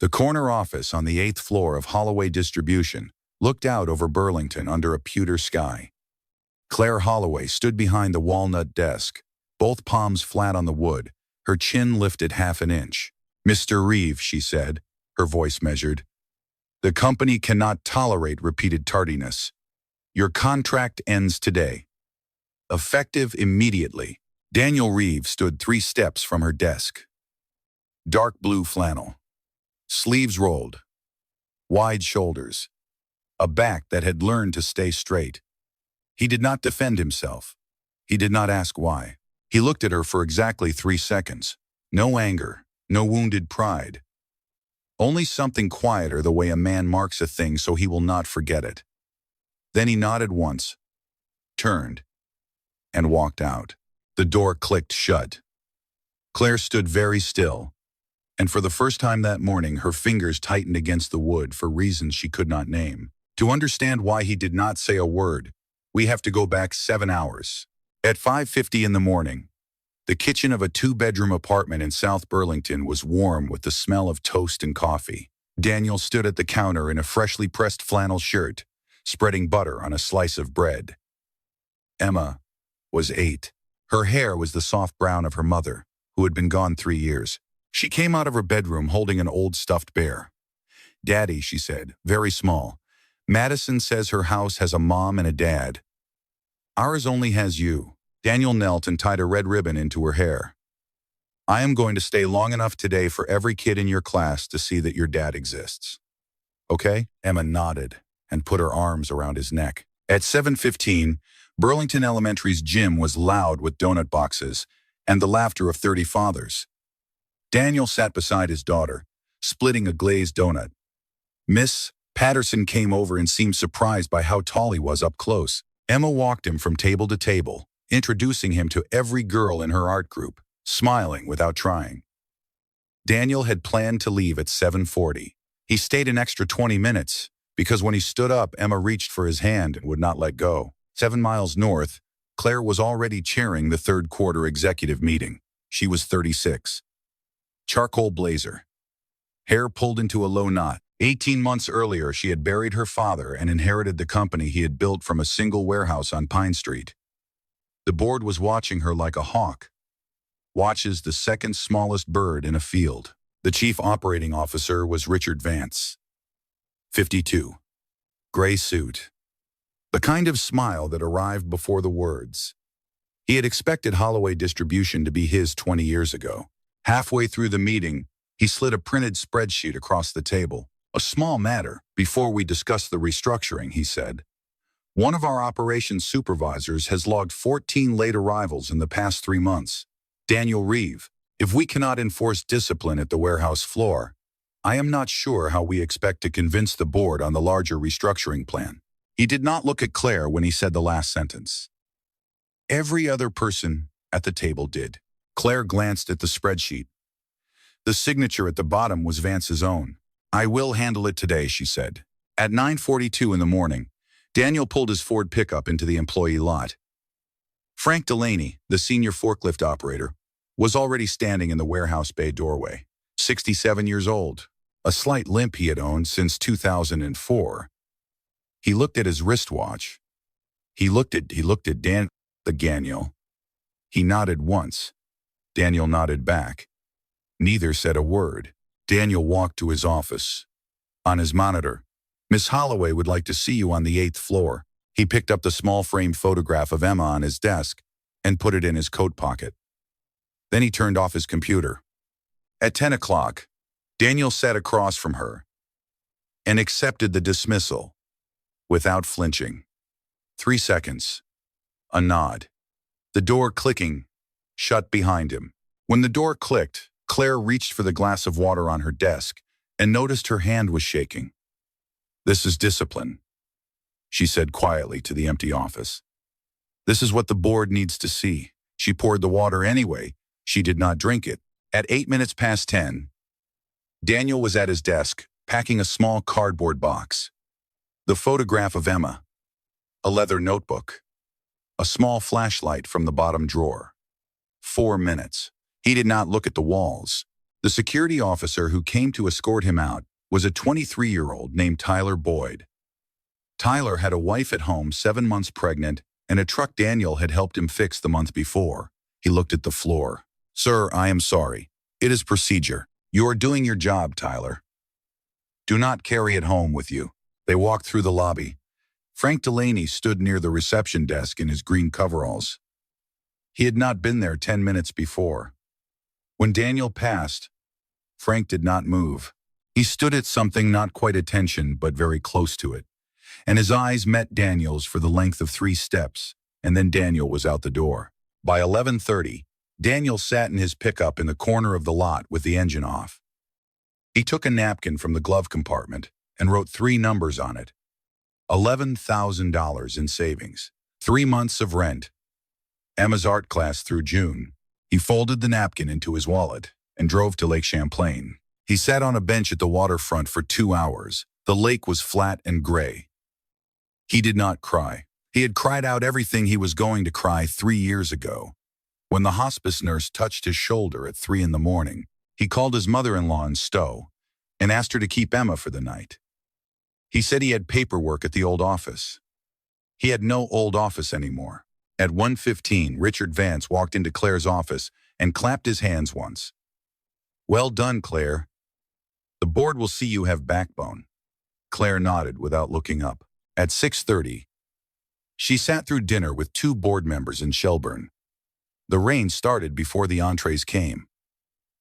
The corner office on the 8th floor of Holloway Distribution looked out over Burlington under a pewter sky. Claire Holloway stood behind the walnut desk, both palms flat on the wood, her chin lifted half an inch. "Mr. Reeve," she said, her voice measured. "The company cannot tolerate repeated tardiness. Your contract ends today. Effective immediately." Daniel Reeve stood 3 steps from her desk. Dark blue flannel. Sleeves rolled. Wide shoulders. A back that had learned to stay straight. He did not defend himself. He did not ask why. He looked at her for exactly 3 seconds. No anger, no wounded pride. Only something quieter, the way a man marks a thing so he will not forget it. Then he nodded once, turned, and walked out. The door clicked shut. Claire stood very still, and for the first time that morning her fingers tightened against the wood for reasons she could not name. To understand why he did not say a word, we have to go back 7 hours. At 5:50 in the morning, the kitchen of a 2-bedroom apartment in South Burlington was warm with the smell of toast and coffee. Daniel stood at the counter in a freshly pressed flannel shirt, spreading butter on a slice of bread. Emma was 8. Her hair was the soft brown of her mother, who had been gone 3 years. She came out of her bedroom holding an old stuffed bear. "Daddy," she said, very small. "Madison says her house has a mom and a dad. Ours only has you." Daniel knelt and tied a red ribbon into her hair. "I am going to stay long enough today for every kid in your class to see that your dad exists. Okay?" Emma nodded and put her arms around his neck. At 7:15, Burlington Elementary's gym was loud with donut boxes and the laughter of 30 fathers. Daniel sat beside his daughter, splitting a glazed donut. Miss Patterson came over and seemed surprised by how tall he was up close. Emma walked him from table to table, introducing him to every girl in her art group, smiling without trying. Daniel had planned to leave at 7:40. He stayed an extra 20 minutes, because when he stood up, Emma reached for his hand and would not let go. 7 miles north, Claire was already chairing the 3rd quarter executive meeting. She was 36. Charcoal blazer. Hair pulled into a low knot. 18 months earlier, she had buried her father and inherited the company he had built from a single warehouse on Pine Street. The board was watching her like a hawk watches the second smallest bird in a field. The chief operating officer was Richard Vance. 52. Gray suit. The kind of smile that arrived before the words. He had expected Holloway Distribution to be his 20 years ago. Halfway through the meeting, he slid a printed spreadsheet across the table. "A small matter, before we discuss the restructuring," he said. "One of our operations supervisors has logged 14 late arrivals in the past 3 months. Daniel Reeve. If we cannot enforce discipline at the warehouse floor, I am not sure how we expect to convince the board on the larger restructuring plan." He did not look at Claire when he said the last sentence. Every other person at the table did. Claire glanced at the spreadsheet. The signature at the bottom was Vance's own. "I will handle it today," she said. At 9:42 in the morning, Daniel pulled his Ford pickup into the employee lot. Frank Delaney, the senior forklift operator, was already standing in the warehouse bay doorway. 67 years old, a slight limp he had owned since 2004. He looked at his wristwatch. He looked at Daniel. He nodded once. Daniel nodded back. Neither said a word. Daniel walked to his office. On his monitor, "Miss Holloway would like to see you on the 8th floor." He picked up the small frame photograph of Emma on his desk and put it in his coat pocket. Then he turned off his computer. At 10 o'clock, Daniel sat across from her and accepted the dismissal without flinching. 3 seconds. A nod. The door clicking shut behind him. When the door clicked, Claire reached for the glass of water on her desk and noticed her hand was shaking. "This is discipline," she said quietly to the empty office. "This is what the board needs to see." She poured the water anyway. She did not drink it. At 8 minutes past 10, Daniel was at his desk, packing a small cardboard box. The photograph of Emma, a leather notebook, a small flashlight from the bottom drawer. 4 minutes. He did not look at the walls. The security officer who came to escort him out was a 23-year-old named Tyler Boyd. Tyler had a wife at home 7 months pregnant and a truck Daniel had helped him fix the month before. He looked at the floor. "Sir, I am sorry. It is procedure. You are doing your job, Tyler. Do not carry it home with you." They walked through the lobby. Frank Delaney stood near the reception desk in his green coveralls. He had not been there 10 minutes before. When Daniel passed, Frank did not move. He stood at something not quite attention, but very close to it, and his eyes met Daniel's for the length of 3 steps, and then Daniel was out the door. By 11:30, Daniel sat in his pickup in the corner of the lot with the engine off. He took a napkin from the glove compartment and wrote 3 numbers on it. $11,000 in savings, 3 months of rent, Emma's art class through June. He folded the napkin into his wallet and drove to Lake Champlain. He sat on a bench at the waterfront for 2 hours. The lake was flat and gray. He did not cry. He had cried out everything he was going to cry 3 years ago. When the hospice nurse touched his shoulder at 3 in the morning, he called his mother-in-law in Stowe and asked her to keep Emma for the night. He said he had paperwork at the old office. He had no old office anymore. At 1:15, Richard Vance walked into Claire's office and clapped his hands once. "Well done, Claire. The board will see you have backbone." Claire nodded without looking up. At 6:30, she sat through dinner with 2 board members in Shelburne. The rain started before the entrees came.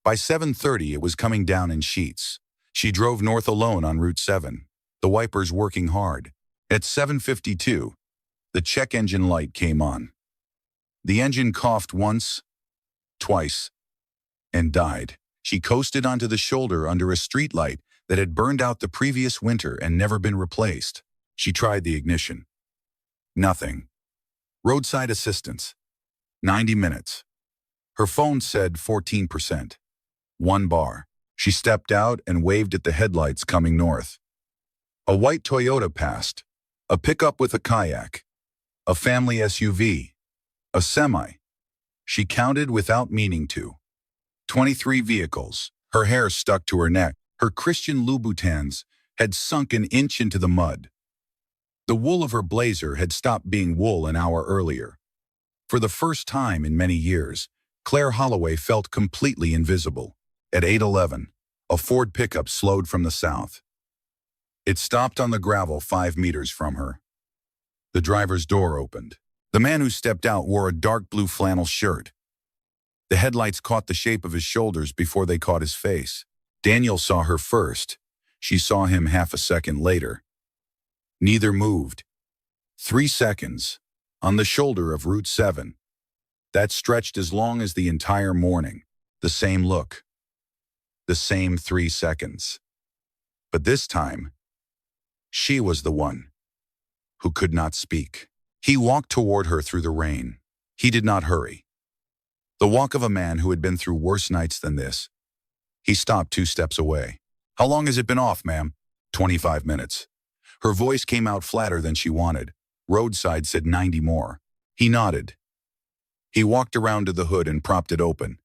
By 7:30, it was coming down in sheets. She drove north alone on Route 7, the wipers working hard. At 7:52, the check engine light came on. The engine coughed once, twice, and died. She coasted onto the shoulder under a streetlight that had burned out the previous winter and never been replaced. She tried the ignition. Nothing. Roadside assistance. 90 minutes. Her phone said 14%. 1 bar. She stepped out and waved at the headlights coming north. A white Toyota passed. A pickup with a kayak. A family SUV. A semi. She counted without meaning to. 23 vehicles. Her hair stuck to her neck. Her Christian Louboutins had sunk an inch into the mud. The wool of her blazer had stopped being wool an hour earlier. For the first time in many years, Claire Holloway felt completely invisible. At 8:11, a Ford pickup slowed from the south. It stopped on the gravel 5 meters from her. The driver's door opened. The man who stepped out wore a dark blue flannel shirt. The headlights caught the shape of his shoulders before they caught his face. Daniel saw her first. She saw him half a second later. Neither moved. 3 seconds, on the shoulder of Route 7. That stretched as long as the entire morning. The same look. The same 3 seconds. But this time, she was the one who could not speak. He walked toward her through the rain. He did not hurry. The walk of a man who had been through worse nights than this. He stopped 2 steps away. "How long has it been off, ma'am?" 25 minutes. Her voice came out flatter than she wanted. Roadside said 90 more. He nodded. He walked around to the hood and propped it open,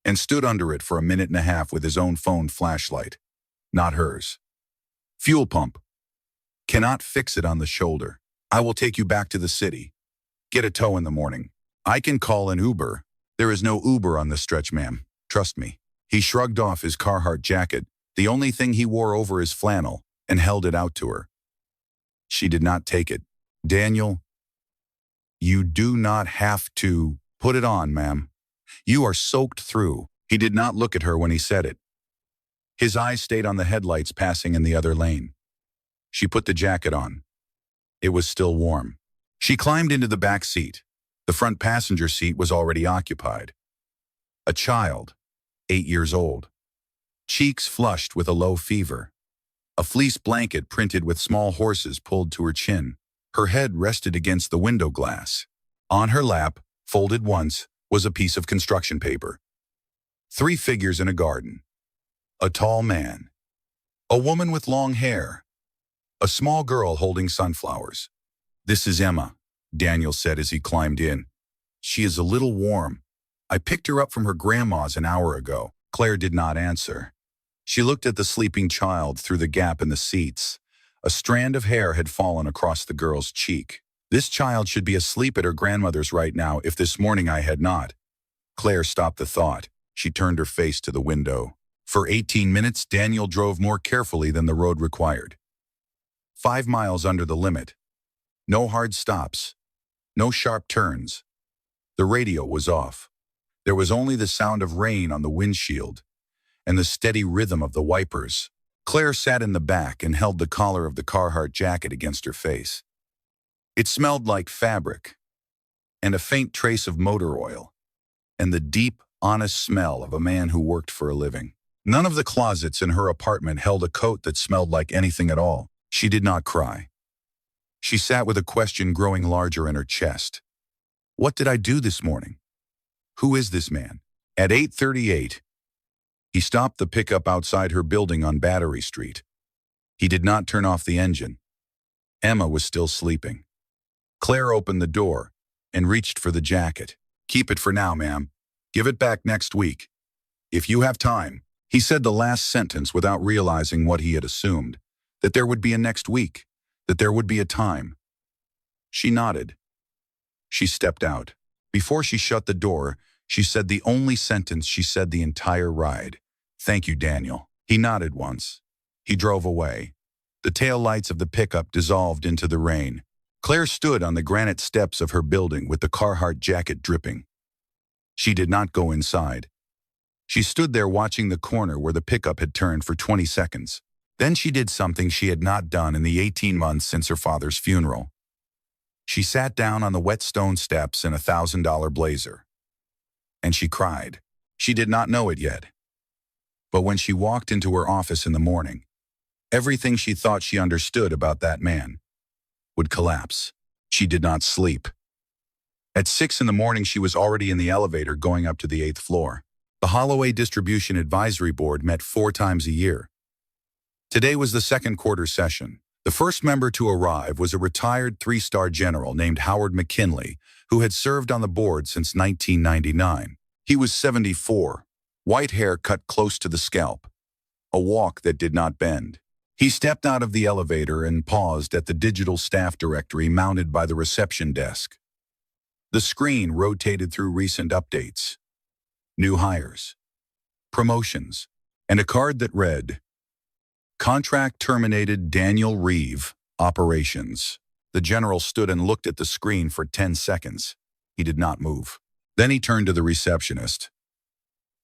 and stood under it for a minute and a half with his own phone flashlight. Not hers. "Fuel pump. Cannot fix it on the shoulder. I will take you back to the city. Get a tow in the morning. I can call an Uber." "There is no Uber on this stretch, ma'am. Trust me." He shrugged off his Carhartt jacket, the only thing he wore over his flannel, and held it out to her. She did not take it. "Daniel, you do not have to put it on, ma'am. You are soaked through." He did not look at her when he said it. His eyes stayed on the headlights passing in the other lane. She put the jacket on. It was still warm. She climbed into the back seat. The front passenger seat was already occupied. A child, 8 years old. Cheeks flushed with a low fever. A fleece blanket printed with small horses pulled to her chin. Her head rested against the window glass. On her lap, folded once, was a piece of construction paper. 3 figures in a garden. A tall man. A woman with long hair. A small girl holding sunflowers. "This is Emma," Daniel said as he climbed in. "She is a little warm. I picked her up from her grandma's an hour ago." Claire did not answer. She looked at the sleeping child through the gap in the seats. A strand of hair had fallen across the girl's cheek. This child should be asleep at her grandmother's right now if this morning I had not. Claire stopped the thought. She turned her face to the window. For 18 minutes, Daniel drove more carefully than the road required. 5 miles under the limit. No hard stops. No sharp turns. The radio was off. There was only the sound of rain on the windshield and the steady rhythm of the wipers. Claire sat in the back and held the collar of the Carhartt jacket against her face. It smelled like fabric and a faint trace of motor oil and the deep, honest smell of a man who worked for a living. None of the closets in her apartment held a coat that smelled like anything at all. She did not cry. She sat with a question growing larger in her chest. What did I do this morning? Who is this man? At 8:38, he stopped the pickup outside her building on Battery Street. He did not turn off the engine. Emma was still sleeping. Claire opened the door and reached for the jacket. Keep it for now, ma'am. Give it back next week. If you have time. He said the last sentence without realizing what he had assumed, that there would be a next week, that there would be a time. She nodded. She stepped out. Before she shut the door, she said the only sentence she said the entire ride. Thank you, Daniel. He nodded once. He drove away. The tail lights of the pickup dissolved into the rain. Claire stood on the granite steps of her building with the Carhartt jacket dripping. She did not go inside. She stood there watching the corner where the pickup had turned for 20 seconds. Then she did something she had not done in the 18 months since her father's funeral. She sat down on the wet stone steps in a $1,000 blazer. And she cried. She did not know it yet. But when she walked into her office in the morning, everything she thought she understood about that man would collapse. She did not sleep. At 6 in the morning, she was already in the elevator going up to the 8th floor. The Holloway Distribution Advisory Board met 4 times a year. Today was the second quarter session. The first member to arrive was a retired 3-star general named Howard McKinley, who had served on the board since 1999. He was 74, white hair cut close to the scalp, a walk that did not bend. He stepped out of the elevator and paused at the digital staff directory mounted by the reception desk. The screen rotated through recent updates, new hires, promotions, and a card that read, Contract terminated Daniel Reeve, operations. The general stood and looked at the screen for 10 seconds. He did not move. Then he turned to the receptionist.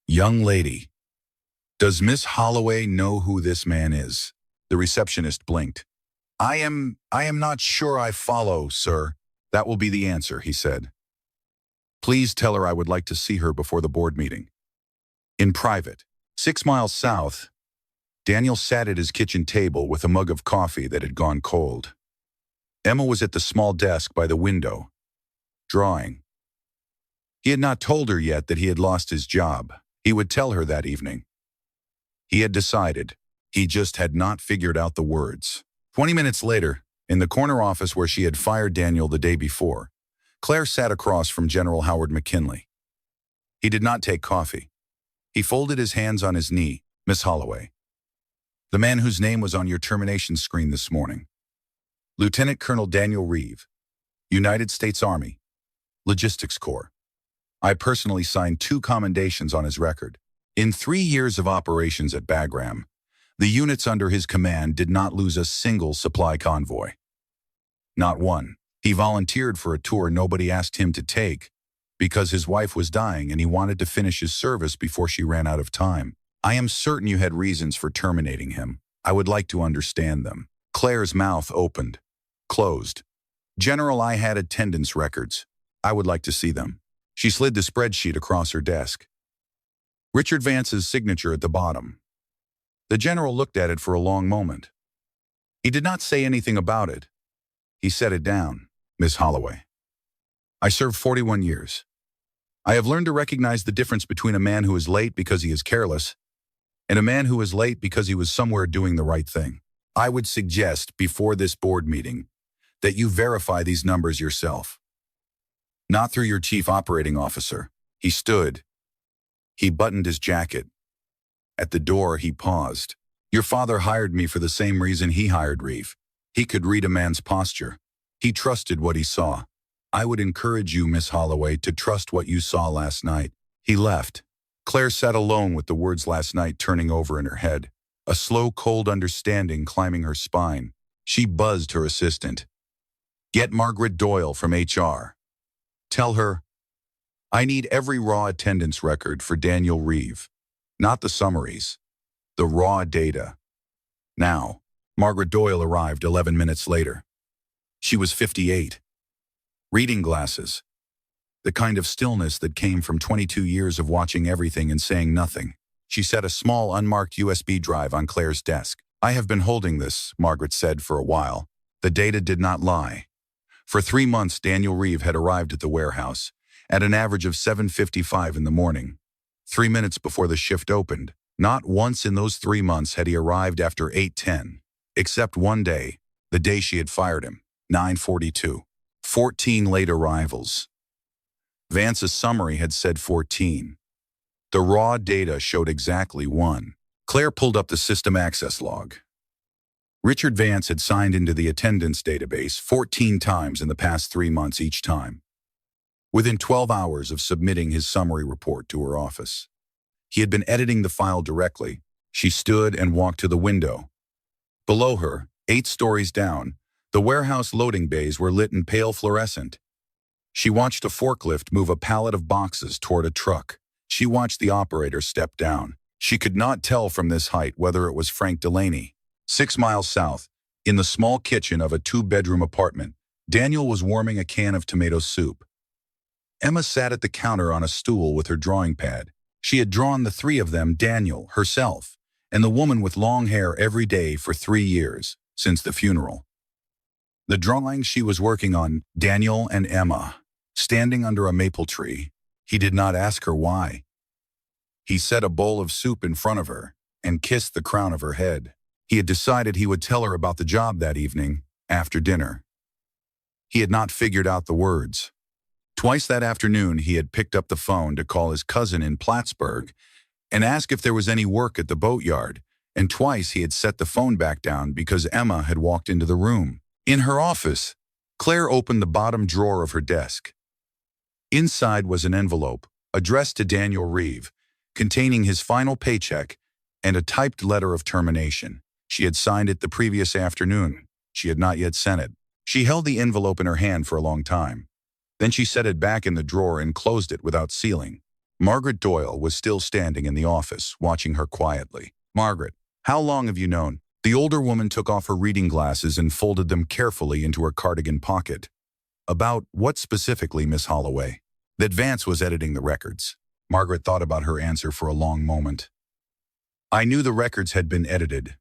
Young lady, does Miss Holloway know who this man is? The receptionist blinked. I am not sure I follow, sir. That will be the answer, he said. Please tell her I would like to see her before the board meeting. In private. 6 miles south, Daniel sat at his kitchen table with a mug of coffee that had gone cold. Emma was at the small desk by the window, drawing. He had not told her yet that he had lost his job. He would tell her that evening. He had decided. He just had not figured out the words. 20 minutes later, in the corner office where she had fired Daniel the day before, Claire sat across from General Howard McKinley. He did not take coffee. He folded his hands on his knee. Miss Holloway, the man whose name was on your termination screen this morning. Lieutenant Colonel Daniel Reeve, United States Army, Logistics Corps. I personally signed 2 commendations on his record. In 3 years of operations at Bagram, the units under his command did not lose a single supply convoy. Not one. He volunteered for a tour nobody asked him to take because his wife was dying and he wanted to finish his service before she ran out of time. I am certain you had reasons for terminating him. I would like to understand them. Claire's mouth opened, closed. General, I had attendance records. I would like to see them. She slid the spreadsheet across her desk. Richard Vance's signature at the bottom. The general looked at it for a long moment. He did not say anything about it. He set it down. Miss Holloway, I served 41 years. I have learned to recognize the difference between a man who is late because he is careless and a man who is late because he was somewhere doing the right thing. I would suggest before this board meeting that you verify these numbers yourself. Not through your chief operating officer. He stood. He buttoned his jacket. At the door, he paused. Your father hired me for the same reason he hired Reeve. He could read a man's posture. He trusted what he saw. I would encourage you, Miss Holloway, to trust what you saw last night. He left. Claire sat alone with the words last night turning over in her head, a slow, cold understanding climbing her spine. She buzzed her assistant. Get Margaret Doyle from HR. Tell her, I need every raw attendance record for Daniel Reeve. Not the summaries. The raw data. Now, Margaret Doyle arrived 11 minutes later. She was 58. Reading glasses. The kind of stillness that came from 22 years of watching everything and saying nothing. She set a small unmarked USB drive on Claire's desk. I have been holding this, Margaret said, for a while. The data did not lie. For 3 months, Daniel Reeve had arrived at the warehouse, at an average of 7:55 in the morning. 3 minutes before the shift opened. Not once in those 3 months had he arrived after 8:10, except one day, the day she had fired him, 9:42. 14 late arrivals. Vance's summary had said 14. The raw data showed exactly 1. Claire pulled up the system access log. Richard Vance had signed into the attendance database 14 times in the past 3 months each time, within 12 hours of submitting his summary report to her office. He had been editing the file directly. She stood and walked to the window. Below her, 8 stories down, the warehouse loading bays were lit in pale fluorescent. She watched a forklift move a pallet of boxes toward a truck. She watched the operator step down. She could not tell from this height whether it was Frank Delaney. 6 miles south, in the small kitchen of a 2-bedroom apartment, Daniel was warming a can of tomato soup. Emma sat at the counter on a stool with her drawing pad. She had drawn the 3 of them, Daniel, herself, and the woman with long hair every day for 3 years, since the funeral. The drawings she was working on, Daniel and Emma, standing under a maple tree. He did not ask her why. He set a bowl of soup in front of her and kissed the crown of her head. He had decided he would tell her about the job that evening, after dinner. He had not figured out the words. Twice that afternoon, he had picked up the phone to call his cousin in Plattsburgh and ask if there was any work at the boatyard, and twice he had set the phone back down because Emma had walked into the room. In her office, Claire opened the bottom drawer of her desk. Inside was an envelope, addressed to Daniel Reeve, containing his final paycheck and a typed letter of termination. She had signed it the previous afternoon. She had not yet sent it. She held the envelope in her hand for a long time. Then she set it back in the drawer and closed it without sealing. Margaret Doyle was still standing in the office, watching her quietly. Margaret, how long have you known? The older woman took off her reading glasses and folded them carefully into her cardigan pocket. About what specifically, Miss Holloway? That Vance was editing the records. Margaret thought about her answer for a long moment. I knew the records had been edited.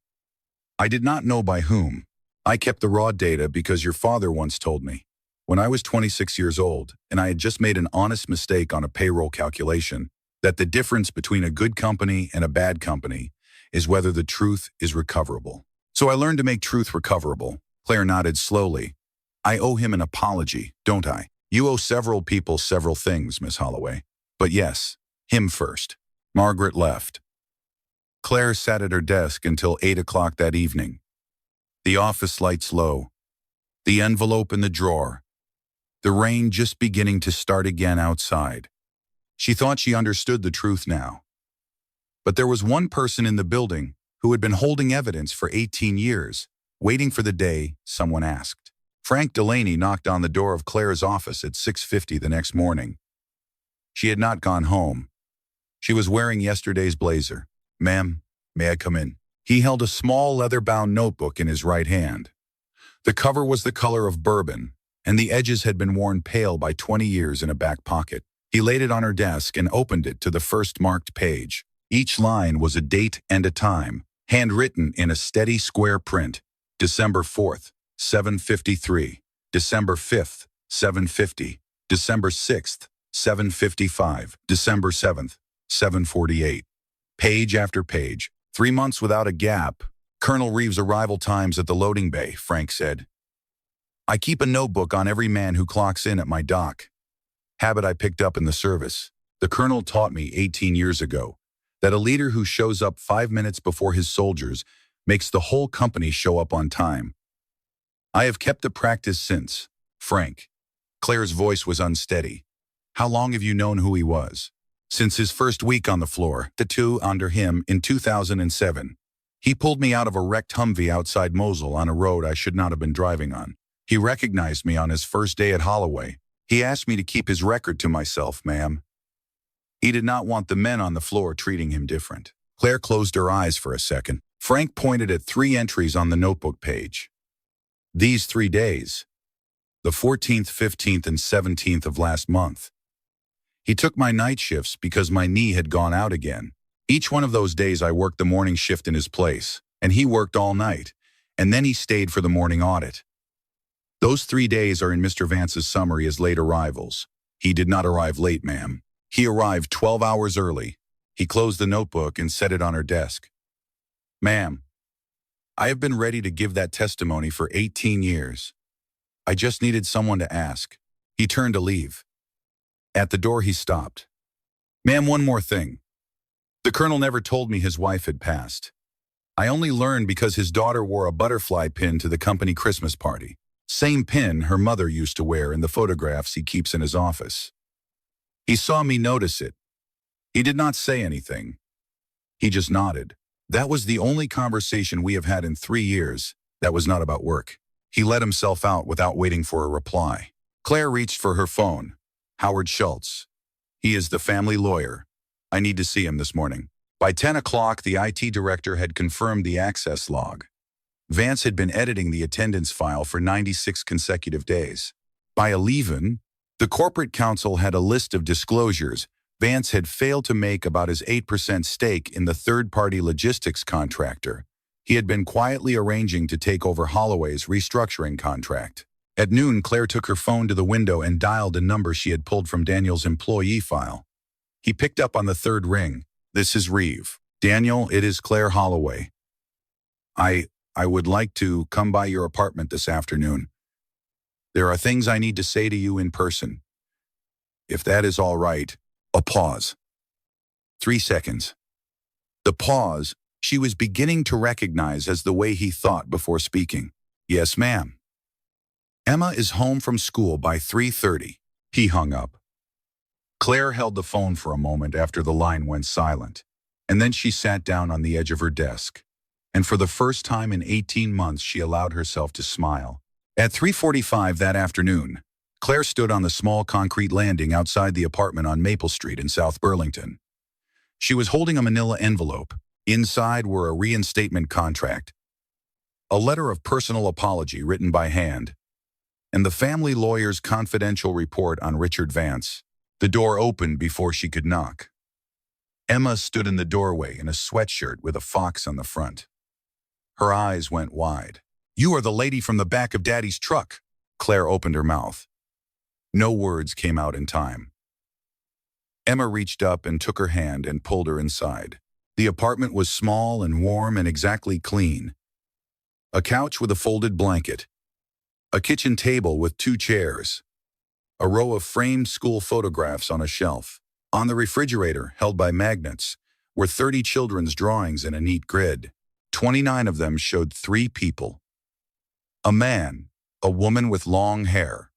I did not know by whom. I kept the raw data because your father once told me. When I was 26 years old, and I had just made an honest mistake on a payroll calculation, that the difference between a good company and a bad company is whether the truth is recoverable. So I learned to make truth recoverable. Claire nodded slowly. I owe him an apology, don't I? You owe several people several things, Miss Holloway. But yes, him first. Margaret left. Claire sat at her desk until 8 o'clock that evening. The office lights low. The envelope in the drawer. The rain just beginning to start again outside. She thought she understood the truth now. But there was one person in the building who had been holding evidence for 18 years, waiting for the day someone asked. Frank Delaney knocked on the door of Claire's office at 6:50 the next morning. She had not gone home. She was wearing yesterday's blazer. Ma'am, may I come in? He held a small leather-bound notebook in his right hand. The cover was the color of bourbon, and the edges had been worn pale by 20 years in a back pocket. He laid it on her desk and opened it to the first marked page. Each line was a date and a time, handwritten in a steady square print. December 4th, 7:53. December 5th, 7:50. December 6th, 7:55. December 7th, 7:48. Page after page, 3 months without a gap. Colonel Reeves' arrival times at the loading bay, Frank said. I keep a notebook on every man who clocks in at my dock. Habit I picked up in the service. The colonel taught me 18 years ago that a leader who shows up 5 minutes before his soldiers makes the whole company show up on time. I have kept the practice since. Frank. Claire's voice was unsteady. How long have you known who he was? Since his first week on the floor, the two under him in 2007. He pulled me out of a wrecked Humvee outside Mosul on a road I should not have been driving on. He recognized me on his first day at Holloway. He asked me to keep his record to myself, ma'am. He did not want the men on the floor treating him different. Claire closed her eyes for a second. Frank pointed at 3 entries on the notebook page. These 3 days, the 14th, 15th, and 17th of last month. He took my night shifts because my knee had gone out again. Each one of those days I worked the morning shift in his place, and he worked all night, and then he stayed for the morning audit. Those 3 days are in Mr. Vance's summary as late arrivals. He did not arrive late, ma'am. He arrived 12 hours early. He closed the notebook and set it on her desk. Ma'am, I have been ready to give that testimony for 18 years. I just needed someone to ask. He turned to leave. At the door he stopped. Ma'am, one more thing. The colonel never told me his wife had passed. I only learned because his daughter wore a butterfly pin to the company Christmas party. Same pin her mother used to wear in the photographs he keeps in his office. He saw me notice it. He did not say anything. He just nodded. That was the only conversation we have had in 3 years that was not about work. He let himself out without waiting for a reply. Claire reached for her phone. Howard Schultz. He is the family lawyer. I need to see him this morning. By 10 o'clock, the IT director had confirmed the access log. Vance had been editing the attendance file for 96 consecutive days. By 11, the corporate counsel had a list of disclosures Vance had failed to make about his 8% stake in the third-party logistics contractor. He had been quietly arranging to take over Holloway's restructuring contract. At noon, Claire took her phone to the window and dialed a number she had pulled from Daniel's employee file. He picked up on the third ring. This is Reeve. Daniel, it is Claire Holloway. I would like to come by your apartment this afternoon. There are things I need to say to you in person. If that is all right. A pause. 3 seconds. The pause she was beginning to recognize as the way he thought before speaking. Yes, ma'am. Emma is home from school by 3:30. He hung up. Claire held the phone for a moment after the line went silent, and then she sat down on the edge of her desk. And for the first time in 18 months, she allowed herself to smile. At 3:45 that afternoon, Claire stood on the small concrete landing outside the apartment on Maple Street in South Burlington. She was holding a manila envelope. Inside were a reinstatement contract, a letter of personal apology written by hand, and the family lawyer's confidential report on Richard Vance. The door opened before she could knock. Emma stood in the doorway in a sweatshirt with a fox on the front. Her eyes went wide. You are the lady from the back of Daddy's truck. Claire opened her mouth. No words came out in time. Emma reached up and took her hand and pulled her inside. The apartment was small and warm and exactly clean. A couch with a folded blanket. A kitchen table with 2 chairs. A row of framed school photographs on a shelf. On the refrigerator, held by magnets, were 30 children's drawings in a neat grid. 29 of them showed 3 people. A man, a woman with long hair,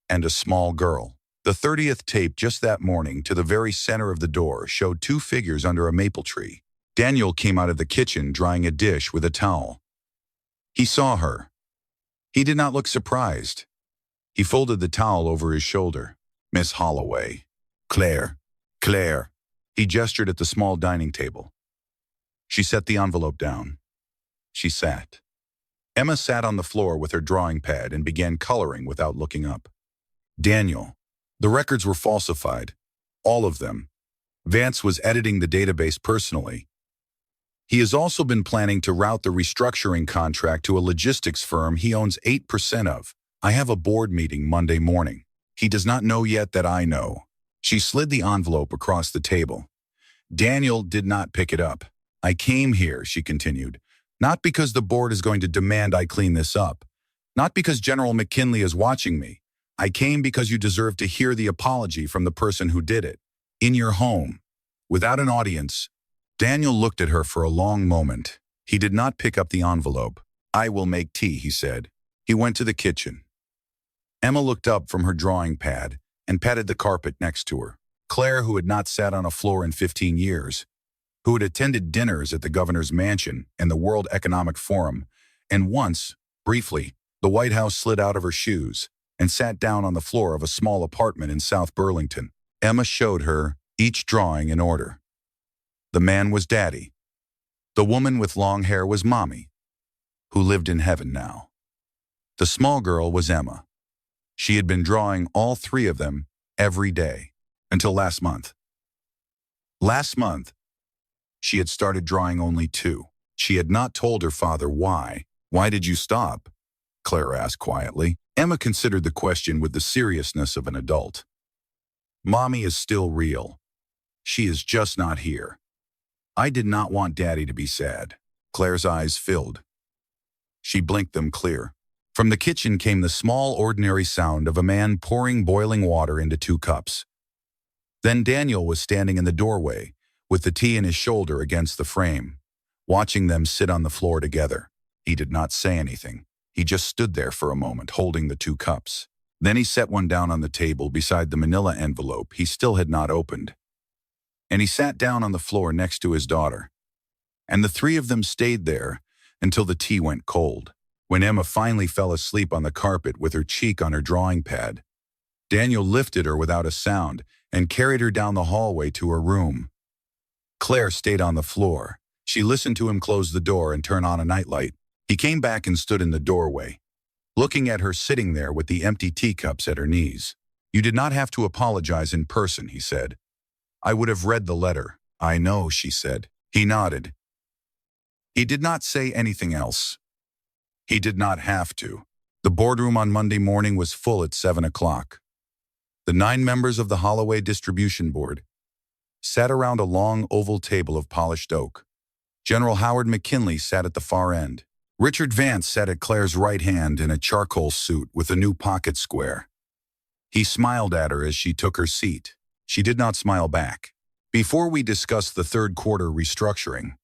and a small girl. The 30th tape just that morning to the very center of the door showed 2 figures under a maple tree. Daniel came out of the kitchen drying a dish with a towel. He saw her. He did not look surprised. He folded the towel over his shoulder. Miss Holloway. Claire. Claire. He gestured at the small dining table. She set the envelope down. She sat. Emma sat on the floor with her drawing pad and began coloring without looking up. Daniel. The records were falsified. All of them. Vance was editing the database personally. He has also been planning to route the restructuring contract to a logistics firm he owns 8% of. I have a board meeting Monday morning. He does not know yet that I know. She slid the envelope across the table. Daniel did not pick it up. I came here, she continued, not because the board is going to demand I clean this up. Not because General McKinley is watching me. I came because you deserve to hear the apology from the person who did it. In your home, without an audience, Daniel looked at her for a long moment. He did not pick up the envelope. "I will make tea," he said. He went to the kitchen. Emma looked up from her drawing pad and patted the carpet next to her. Claire, who had not sat on a floor in 15 years, who had attended dinners at the governor's mansion and the World Economic Forum, and once, briefly, the White House, slid out of her shoes and sat down on the floor of a small apartment in South Burlington. Emma showed her each drawing in order. The man was Daddy. The woman with long hair was Mommy, who lived in heaven now. The small girl was Emma. She had been drawing all three of them every day until last month. Last month, she had started drawing only two. She had not told her father why. "Why did you stop?" Claire asked quietly. Emma considered the question with the seriousness of an adult. "Mommy is still real. She is just not here. I did not want Daddy to be sad." Claire's eyes filled. She blinked them clear. From the kitchen came the small, ordinary sound of a man pouring boiling water into 2 cups. Then Daniel was standing in the doorway, with the tea in his shoulder against the frame, watching them sit on the floor together. He did not say anything. He just stood there for a moment, holding the 2 cups. Then he set one down on the table beside the manila envelope he still had not opened. And he sat down on the floor next to his daughter. And the three of them stayed there until the tea went cold. When Emma finally fell asleep on the carpet with her cheek on her drawing pad, Daniel lifted her without a sound and carried her down the hallway to her room. Claire stayed on the floor. She listened to him close the door and turn on a nightlight. He came back and stood in the doorway, looking at her sitting there with the empty teacups at her knees. "You did not have to apologize in person," he said. "I would have read the letter." "I know," she said. He nodded. He did not say anything else. He did not have to. The boardroom on Monday morning was full at 7 o'clock. The 9 members of the Holloway Distribution Board sat around a long oval table of polished oak. General Howard McKinley sat at the far end. Richard Vance sat at Claire's right hand in a charcoal suit with a new pocket square. He smiled at her as she took her seat. She did not smile back. "Before we discuss the third quarter restructuring,"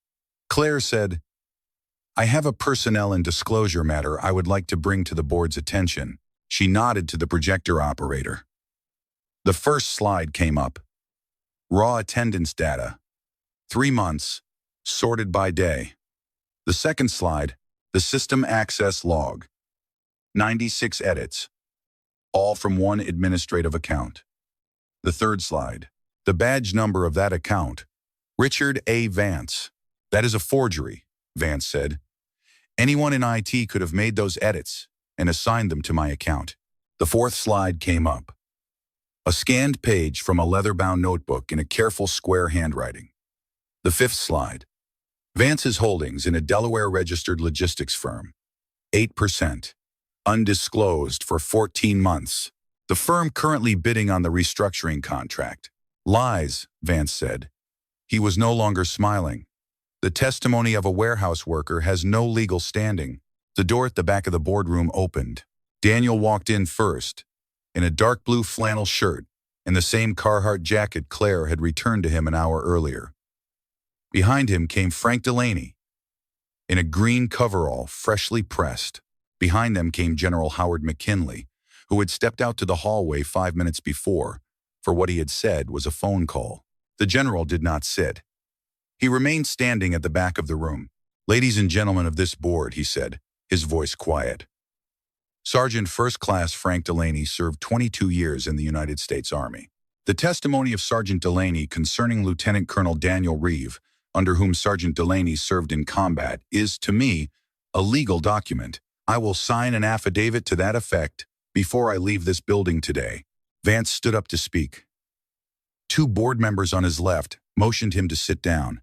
Claire said, "I have a personnel and disclosure matter I would like to bring to the board's attention." She nodded to the projector operator. The first slide came up. Raw attendance data. 3 months, sorted by day. The second slide, the system access log. 96 edits, all from one administrative account. The third slide, the badge number of that account, Richard A. Vance. "That is a forgery," Vance said. "Anyone in IT could have made those edits and assigned them to my account." The fourth slide came up. A scanned page from a leather-bound notebook in a careful square handwriting. The fifth slide. Vance's holdings in a Delaware-registered logistics firm. 8%. Undisclosed for 14 months. The firm currently bidding on the restructuring contract. "Lies," Vance said. He was no longer smiling. "The testimony of a warehouse worker has no legal standing." The door at the back of the boardroom opened. Daniel walked in first, in a dark blue flannel shirt and the same Carhartt jacket Claire had returned to him an hour earlier. Behind him came Frank Delaney, in a green coverall, freshly pressed. Behind them came General Howard McKinley, who had stepped out to the hallway 5 minutes before, for what he had said was a phone call. The general did not sit. He remained standing at the back of the room. "Ladies and gentlemen of this board," he said, his voice quiet. Sergeant First Class Frank Delaney served 22 years in the United States Army. The testimony of Sergeant Delaney concerning Lieutenant Colonel Daniel Reeve, under whom Sergeant Delaney served in combat, is, to me, a legal document. I will sign an affidavit to that effect before I leave this building today." Vance stood up to speak. 2 board members on his left motioned him to sit down.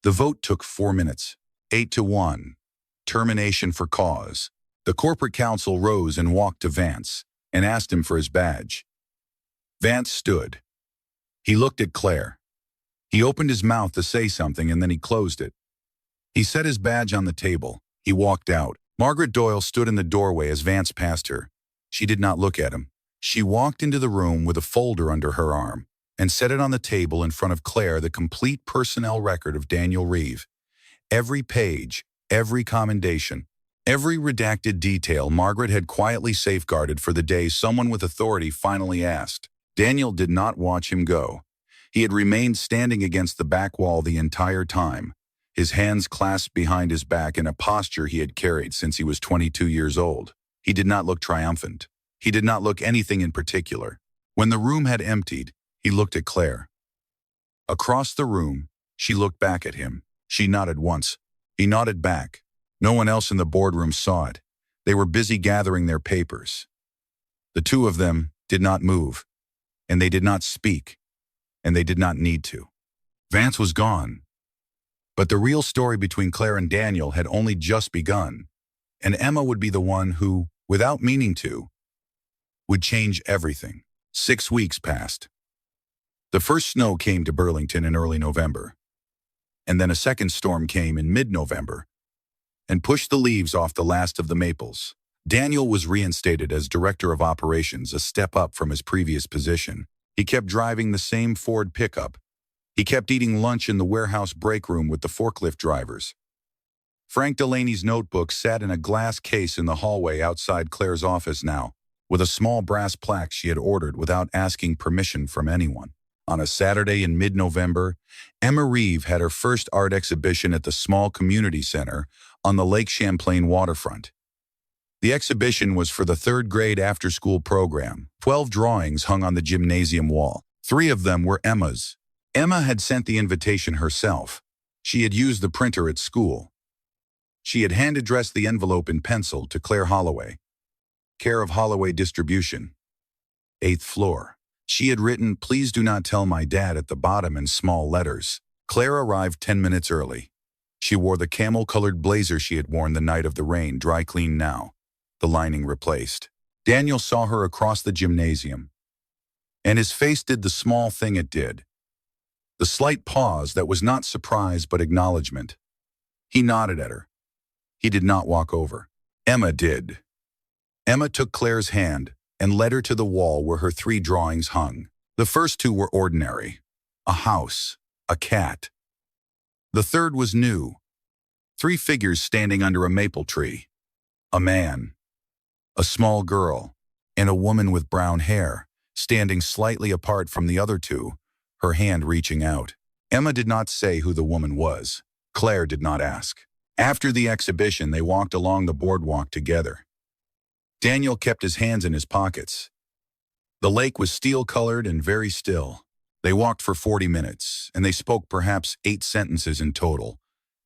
The vote took 4 minutes. 8-1. Termination for cause. The corporate counsel rose and walked to Vance and asked him for his badge. Vance stood. He looked at Claire. He opened his mouth to say something and then he closed it. He set his badge on the table. He walked out. Margaret Doyle stood in the doorway as Vance passed her. She did not look at him. She walked into the room with a folder under her arm. and set it on the table in front of Claire, the complete personnel record of Daniel Reeve. Every page, every commendation, every redacted detail Margaret had quietly safeguarded for the day someone with authority finally asked. Daniel did not watch him go. He had remained standing against the back wall the entire time, his hands clasped behind his back in a posture he had carried since he was 22 years old. He did not look triumphant. He did not look anything in particular. When the room had emptied, he looked at Claire. Across the room, she looked back at him. She nodded once. He nodded back. No one else in the boardroom saw it. They were busy gathering their papers. The two of them did not move, and they did not speak, and they did not need to. Vance was gone. But the real story between Claire and Daniel had only just begun, and Emma would be the one who, without meaning to, would change everything. 6 weeks passed. The first snow came to Burlington in early November, and then a second storm came in mid-November and pushed the leaves off the last of the maples. Daniel was reinstated as director of operations, a step up from his previous position. He kept driving the same Ford pickup. He kept eating lunch in the warehouse break room with the forklift drivers. Frank Delaney's notebook sat in a glass case in the hallway outside Claire's office now, with a small brass plaque she had ordered without asking permission from anyone. On a Saturday in mid-November, Emma Reeve had her first art exhibition at the small community center on the Lake Champlain waterfront. The exhibition was for the third grade after-school program. 12 drawings hung on the gymnasium wall. 3 of them were Emma's. Emma had sent the invitation herself. She had used the printer at school. She had hand-addressed the envelope in pencil to Claire Holloway, care of Holloway Distribution, 8th floor. She had written, "Please do not tell my dad" at the bottom in small letters. Claire arrived 10 minutes early. She wore the camel-colored blazer she had worn the night of the rain, dry clean now, the lining replaced. Daniel saw her across the gymnasium, and his face did the small thing it did. The slight pause that was not surprise but acknowledgement. He nodded at her. He did not walk over. Emma did. Emma took Claire's hand and led her to the wall where her 3 drawings hung. The first 2 were ordinary. A house, a cat. The third was new. 3 figures standing under a maple tree. A man, a small girl, and a woman with brown hair, standing slightly apart from the other 2, her hand reaching out. Emma did not say who the woman was. Claire did not ask. After the exhibition, they walked along the boardwalk together. Daniel kept his hands in his pockets. The lake was steel-colored and very still. They walked for 40 minutes, and they spoke perhaps 8 sentences in total,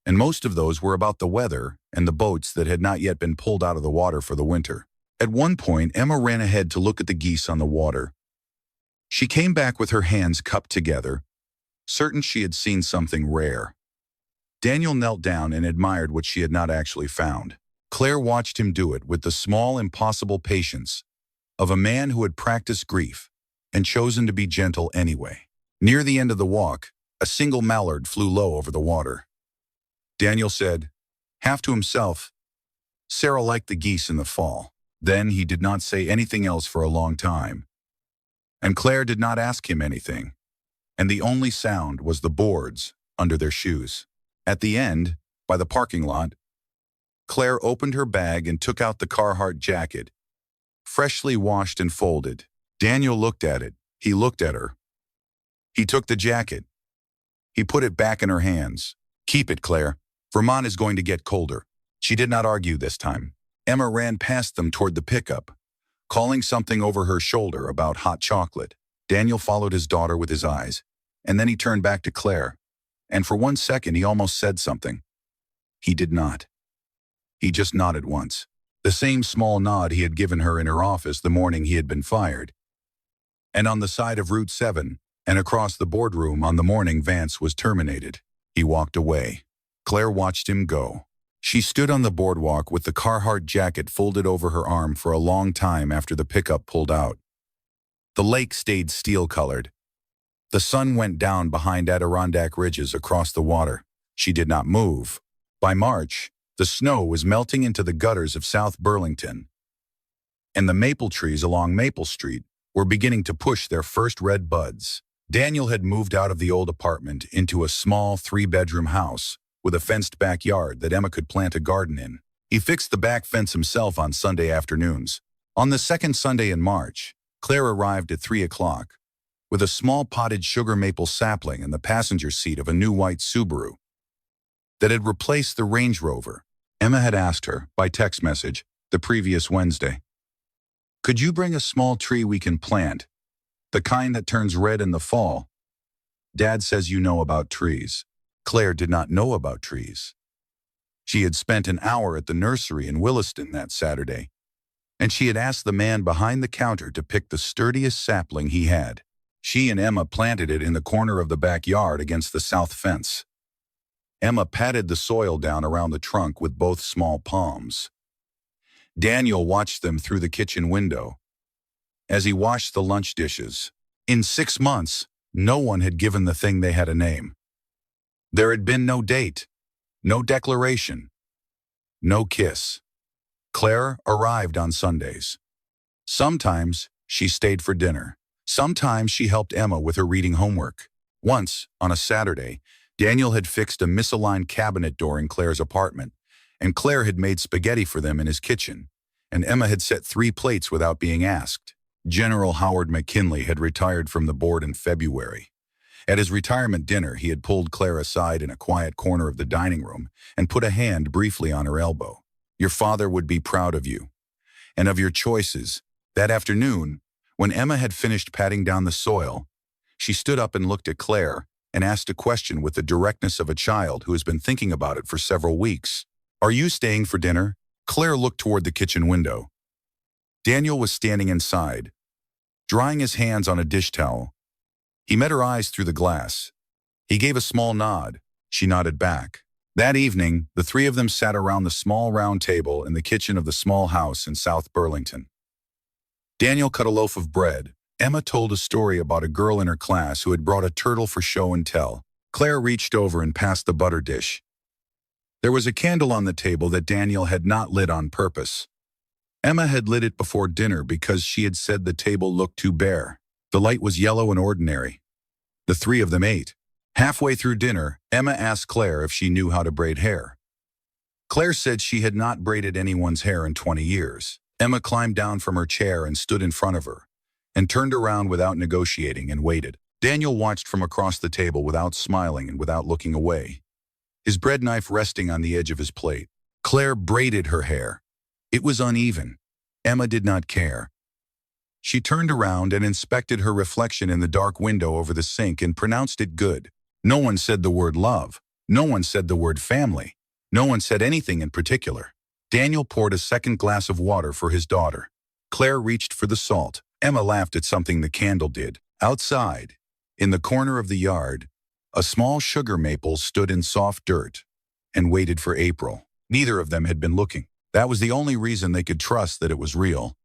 and most of those were about the weather and the boats that had not yet been pulled out of the water for the winter. At one point, Emma ran ahead to look at the geese on the water. She came back with her hands cupped together, certain she had seen something rare. Daniel knelt down and admired what she had not actually found. Claire watched him do it with the small, impossible patience of a man who had practiced grief and chosen to be gentle anyway. Near the end of the walk, a single mallard flew low over the water. Daniel said, half to himself, "Sarah liked the geese in the fall." Then he did not say anything else for a long time. And Claire did not ask him anything, and the only sound was the boards under their shoes. At the end, by the parking lot, Claire opened her bag and took out the Carhartt jacket, freshly washed and folded. Daniel looked at it. He looked at her. He took the jacket. He put it back in her hands. "Keep it, Claire. Vermont is going to get colder." She did not argue this time. Emma ran past them toward the pickup, calling something over her shoulder about hot chocolate. Daniel followed his daughter with his eyes, and then he turned back to Claire, and for 1 second he almost said something. He did not. He just nodded once, the same small nod he had given her in her office the morning he had been fired. And on the side of Route 7, and across the boardroom on the morning Vance was terminated. He walked away. Claire watched him go. She stood on the boardwalk with the Carhartt jacket folded over her arm for a long time after the pickup pulled out. The lake stayed steel-colored. The sun went down behind Adirondack ridges across the water. She did not move. By March, the snow was melting into the gutters of South Burlington, and the maple trees along Maple Street were beginning to push their first red buds. Daniel had moved out of the old apartment into a small three-bedroom house with a fenced backyard that Emma could plant a garden in. He fixed the back fence himself on Sunday afternoons. On the second Sunday in March, Claire arrived at 3 o'clock with a small potted sugar maple sapling in the passenger seat of a new white Subaru that had replaced the Range Rover. Emma had asked her, by text message, the previous Wednesday, "Could you bring a small tree we can plant? The kind that turns red in the fall. Dad says you know about trees." Claire did not know about trees. She had spent an hour at the nursery in Williston that Saturday, and she had asked the man behind the counter to pick the sturdiest sapling he had. She and Emma planted it in the corner of the backyard against the south fence. Emma patted the soil down around the trunk with both small palms. Daniel watched them through the kitchen window as he washed the lunch dishes. In 6 months, no one had given the thing they had a name. There had been no date, no declaration, no kiss. Claire arrived on Sundays. Sometimes she stayed for dinner. Sometimes she helped Emma with her reading homework. Once, on a Saturday, Daniel had fixed a misaligned cabinet door in Claire's apartment, and Claire had made spaghetti for them in his kitchen, and Emma had set 3 plates without being asked. General Howard McKinley had retired from the board in February. At his retirement dinner, he had pulled Claire aside in a quiet corner of the dining room and put a hand briefly on her elbow. "Your father would be proud of you and of your choices." That afternoon, when Emma had finished patting down the soil, she stood up and looked at Claire and asked a question with the directness of a child who has been thinking about it for several weeks. "Are you staying for dinner?" Claire looked toward the kitchen window. Daniel was standing inside, drying his hands on a dish towel. He met her eyes through the glass. He gave a small nod. She nodded back. That evening, the 3 of them sat around the small round table in the kitchen of the small house in South Burlington. Daniel cut a loaf of bread. Emma told a story about a girl in her class who had brought a turtle for show and tell. Claire reached over and passed the butter dish. There was a candle on the table that Daniel had not lit on purpose. Emma had lit it before dinner because she had said the table looked too bare. The light was yellow and ordinary. The 3 of them ate. Halfway through dinner, Emma asked Claire if she knew how to braid hair. Claire said she had not braided anyone's hair in 20 years. Emma climbed down from her chair and stood in front of her, and turned around without negotiating and waited. Daniel watched from across the table without smiling and without looking away, his bread knife resting on the edge of his plate. Claire braided her hair. It was uneven. Emma did not care. She turned around and inspected her reflection in the dark window over the sink and pronounced it good. No one said the word love. No one said the word family. No one said anything in particular. Daniel poured a second glass of water for his daughter. Claire reached for the salt. Emma laughed at something the candle did. Outside, in the corner of the yard, a small sugar maple stood in soft dirt and waited for April. Neither of them had been looking. That was the only reason they could trust that it was real.